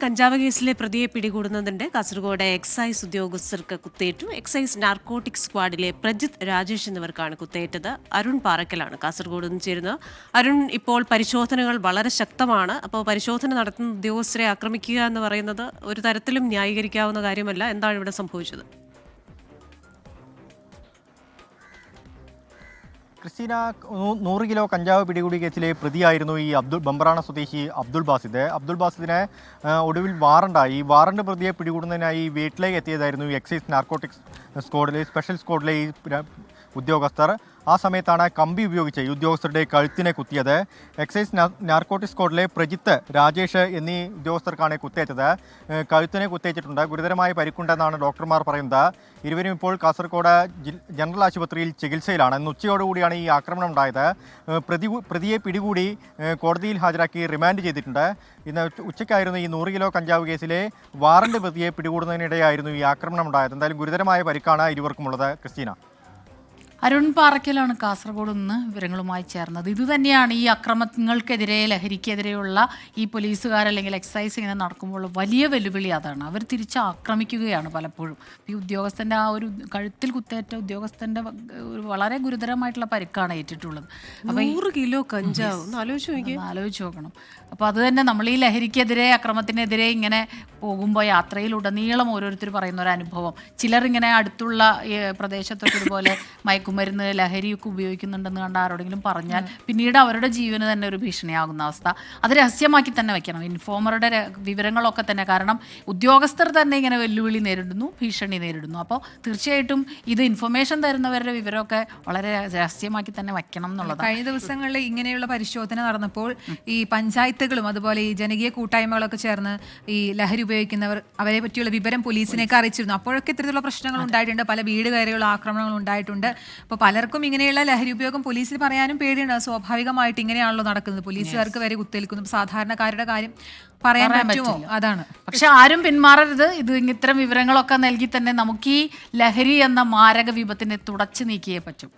കഞ്ചാവ് കേസിലെ പ്രതിയെ പിടികൂടുന്നതിന്റെ കാസർഗോഡ് എക്സൈസ് ഉദ്യോഗസ്ഥർക്ക് കുത്തേറ്റു. എക്സൈസ് നാർക്കോട്ടിക് സ്ക്വാഡിലെ പ്രജിത് രാജേഷ് എന്നിവർക്കാണ് കുത്തേറ്റത്. അരുൺ പാറക്കലാണ് കാസർഗോഡ് നിന്ന് ചേരുന്നത്. അരുൺ, ഇപ്പോൾ പരിശോധനകൾ വളരെ ശക്തമാണ്. അപ്പോൾ പരിശോധന നടത്തുന്ന ഉദ്യോഗസ്ഥരെ ആക്രമിക്കുക എന്ന് പറയുന്നത് ഒരു തരത്തിലും ന്യായീകരിക്കാവുന്ന കാര്യമല്ല. എന്താണ് ഇവിടെ സംഭവിച്ചത്? ക്രിസ്റ്റീന, 100 കിലോ കഞ്ചാവ് പിടികൂടി കേസിലെ പ്രതിയായിരുന്നു ഈ ബംബറാണ സ്വദേശി അബ്ദുൾ ബാസിദിനെ ഒടുവിൽ വാറണ്ടായി. ഈ വാറണ്ട് പ്രതിയെ പിടികൂടുന്നതിനായി വീട്ടിലേക്ക് എത്തിയതായിരുന്നു ഈ എക്സൈസ് നാർക്കോട്ടിക്സ് സ്ക്വാഡിലെ സ്പെഷ്യൽ സ്ക്വാഡിലെ ഈ ഉദ്യോഗസ്ഥർ. ആ സമയത്താണ് കമ്പി ഉപയോഗിച്ച് ഈ ഉദ്യോഗസ്ഥരുടെ കഴുത്തിനെ കുത്തിയത്. എക്സൈസ് നാർക്കോട്ടിക് സ്ക്വാഡിലെ പ്രജിത്ത്, രാജേഷ് എന്നീ ഉദ്യോഗസ്ഥർക്കാണ് കുത്തേറ്റത്. കഴുത്തിനെ കുത്തേറ്റിട്ടുണ്ട്. ഗുരുതരമായ പരിക്കുണ്ടെന്നാണ് ഡോക്ടർമാർ പറയുന്നത്. ഇരുവരും ഇപ്പോൾ കാസർഗോഡ് ജനറൽ ആശുപത്രിയിൽ ചികിത്സയിലാണ്. ഇന്ന് ഉച്ചയോടുകൂടിയാണ് ഈ ആക്രമണം ഉണ്ടായത്. പ്രതിയെ പിടികൂടി കോടതിയിൽ ഹാജരാക്കി റിമാൻഡ് ചെയ്തിട്ടുണ്ട്. ഇന്ന് ഉച്ചയ്ക്കായിരുന്നു ഈ 100 കിലോ കഞ്ചാവ് കേസിലെ വാറണ്ട് പ്രതിയെ പിടികൂടുന്നതിനിടെയായിരുന്നു ഈ ആക്രമണം ഉണ്ടായത്. എന്തായാലും ഗുരുതരമായ പരിക്കാണ് ഇരുവർക്കുമുള്ളത്. ക്രിസ്റ്റീന. അരുൺ പാറയ്ക്കലാണ് കാസർഗോഡ് നിന്ന് വിവരങ്ങളുമായി ചേർന്നത്. ഇതുതന്നെയാണ് ഈ അക്രമങ്ങൾക്കെതിരെ, ലഹരിക്കെതിരെയുള്ള ഈ പോലീസുകാർ അല്ലെങ്കിൽ എക്സൈസ് ഇങ്ങനെ നടക്കുമ്പോൾ വലിയ വെല്ലുവിളി അതാണ്. അവർ തിരിച്ചാക്രമിക്കുകയാണ് പലപ്പോഴും. ഈ ഉദ്യോഗസ്ഥൻ്റെ ആ ഒരു കഴുത്തിൽ കുത്തേറ്റ ഉദ്യോഗസ്ഥൻ്റെ ഒരു വളരെ ഗുരുതരമായിട്ടുള്ള പരിക്കാണ് ഏറ്റിട്ടുള്ളത്. അപ്പോൾ 100 കിലോ കഞ്ചാവ് ആലോചിച്ച് നോക്കണം. അപ്പോൾ അത് തന്നെ നമ്മൾ ഈ ലഹരിക്കെതിരെ, അക്രമത്തിനെതിരെ ഇങ്ങനെ പോകുമ്പോൾ യാത്രയിലുടനീളം ഓരോരുത്തർ പറയുന്ന ഒരു അനുഭവം. ചിലർ അടുത്തുള്ള പ്രദേശത്തൊക്കെ ഇതുപോലെ മയക്കുമരുന്ന്, ലഹരിയൊക്കെ ഉപയോഗിക്കുന്നുണ്ടെന്ന് കണ്ട് ആരോടെങ്കിലും പറഞ്ഞാൽ പിന്നീട് അവരുടെ ജീവന് തന്നെ ഒരു ഭീഷണിയാകുന്ന അവസ്ഥ. അത് രഹസ്യമാക്കി തന്നെ വെക്കണം, ഇൻഫോമറുടെ വിവരങ്ങളൊക്കെ തന്നെ. കാരണം ഉദ്യോഗസ്ഥർ തന്നെ ഇങ്ങനെ വെല്ലുവിളി നേരിടുന്നു, ഭീഷണി നേരിടുന്നു. അപ്പോൾ തീർച്ചയായിട്ടും ഇത് ഇൻഫർമേഷൻ തരുന്നവരുടെ വിവരമൊക്കെ വളരെ രഹസ്യമാക്കി തന്നെ വെക്കണം എന്നുള്ളതാണ്. കഴിഞ്ഞ ദിവസങ്ങളിൽ ഇങ്ങനെയുള്ള പരിശോധന നടന്നപ്പോൾ ഈ പഞ്ചായത്തുകളും അതുപോലെ ഈ ജനകീയ കൂട്ടായ്മകളൊക്കെ ചേർന്ന് ഈ ലഹരി ഉപയോഗിക്കുന്നവർ അവരെ പറ്റിയുള്ള വിവരം പോലീസിനേക്ക് അറിയിച്ചിരുന്നു. അപ്പോഴൊക്കെ ഇത്തരത്തിലുള്ള പ്രശ്നങ്ങൾ ഉണ്ടായിട്ടുണ്ട്. പല വീട് കയറിയുള്ള ആക്രമണങ്ങൾ ഉണ്ടായിട്ടുണ്ട്. അപ്പോൾ പലർക്കും ഇങ്ങനെയുള്ള ലഹരി ഉപയോഗം പോലീസിൽ പറയാനും പേടിയുണ്ട്. സ്വാഭാവികമായിട്ട് ഇങ്ങനെയാണല്ലോ നടക്കുന്നത്. പോലീസുകാർക്ക് വരെ കുത്തേൽക്കുന്നു. സാധാരണക്കാരുടെ കാര്യം പറയാൻ പറ്റുമോ? അതാണ്. പക്ഷെ ആരും പിന്മാറരുത്. ഇത്തരം വിവരങ്ങളൊക്കെ നൽകി തന്നെ നമുക്ക് ഈ ലഹരി എന്ന മാരക വിപത്തിനെ തുടച്ചു നീക്കിയേ പറ്റും.